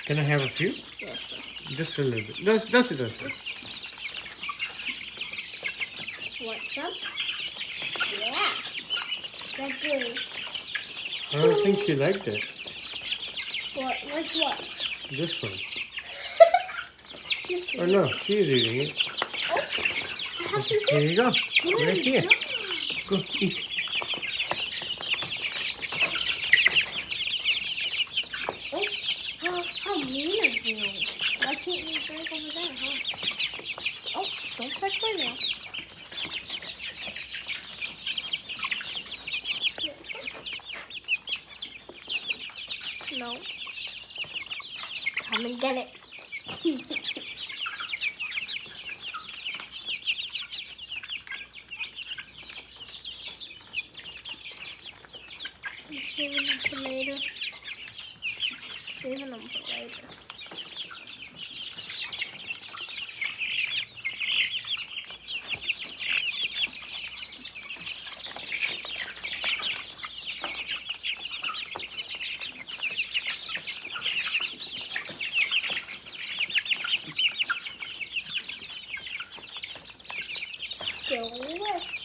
Can I have a few? Yeah, sure. Just a little bit. That's it. Want some? Yeah. That's good. I don't think she liked it. What? Like what? This one. She's Oh no, she is eating it. Oh, I have some Here you go. Good Right here. job. Go eat. Oh, how mean of you. Why can't you drink over there, huh? Oh, don't touch my nail. No. Come and get it. I'm saving them for later. Saving them for later. Still left.